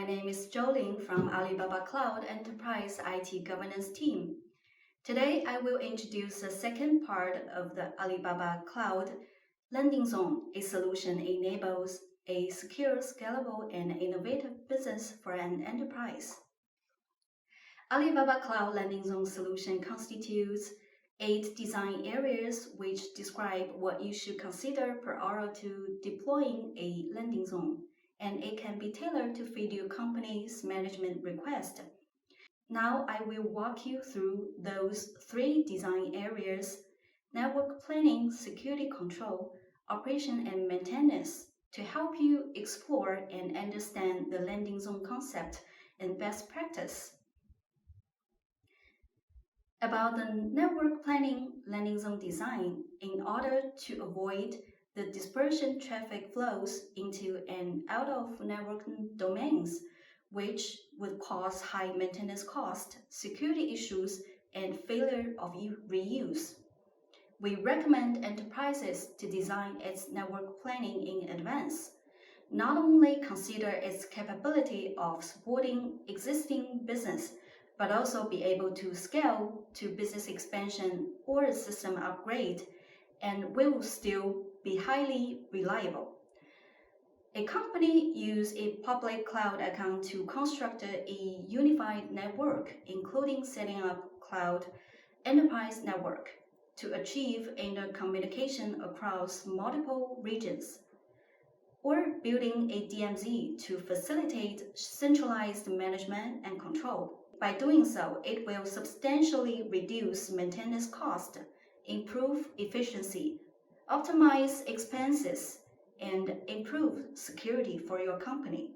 my name is Jolin from Alibaba Cloud Enterprise IT Governance Team. Today, I will introduce the second part of the Alibaba Cloud Landing Zone. A solution enables a secure, scalable, and innovative business for an enterprise. Alibaba Cloud Landing Zone solution constitutes 8 design areas which describe what you should consider prior to deploying a landing zone, and it can be tailored to fit your company's management request. Now I will walk you through those 3 design areas: network planning, security control, operation and maintenance, to help you explore and understand the landing zone concept and best practice. About the network planning landing zone design, in order to avoid the dispersion traffic flows into and out of network domains, which would cause high maintenance cost, security issues, and failure of reuse. We recommend enterprises to design its network planning in advance. Not only consider its capability of supporting existing business, but also be able to scale to business expansion or system upgrade, and will still be highly reliable. A company uses a public cloud account to construct a unified network, including setting up cloud enterprise network to achieve intercommunication across multiple regions, or building a DMZ to facilitate centralized management and control. By doing so, it will substantially reduce maintenance cost, improve efficiency, optimize expenses, and improve security for your company.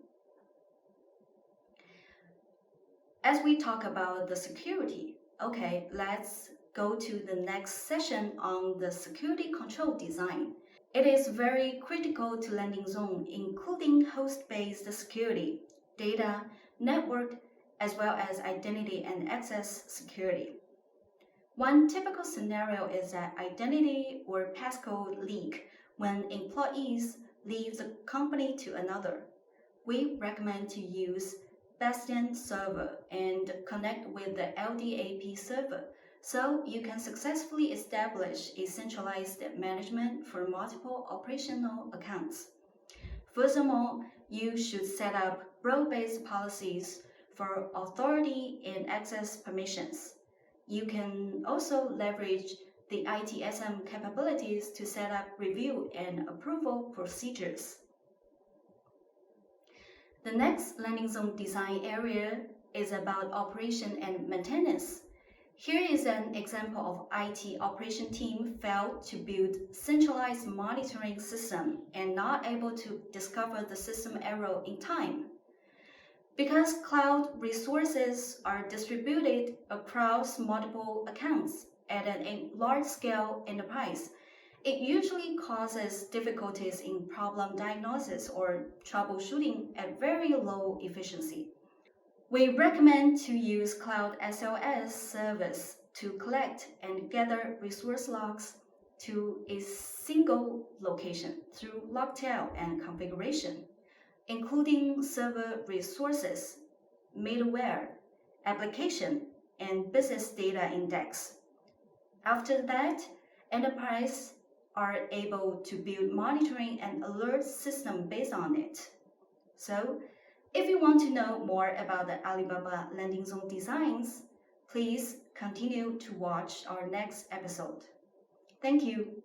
As we talk about the security, okay, let's go to the next session on the security control design. It is very critical to landing zone, including host-based security, data, network, as well as identity and access security. One typical scenario is that identity or passcode leak when employees leave the company to another. We recommend to use Bastion server and connect with the LDAP server, so you can successfully establish a centralized management for multiple operational accounts. Furthermore, you should set up role-based policies for authority and access permissions. You can also leverage the ITSM capabilities to set up review and approval procedures. The next landing zone design area is about operation and maintenance. Here is an example of IT operation team failed to build centralized monitoring system and not able to discover the system error in time. Because cloud resources are distributed across multiple accounts at a large-scale enterprise, it usually causes difficulties in problem diagnosis or troubleshooting at very low efficiency. We recommend to use Cloud SLS service to collect and gather resource logs to a single location through logtail and configuration, including server resources, middleware, application, and business data index. After that, enterprise are able to build monitoring and alert system based on it. So, if you want to know more about the Alibaba landing zone designs, please continue to watch our next episode. Thank you.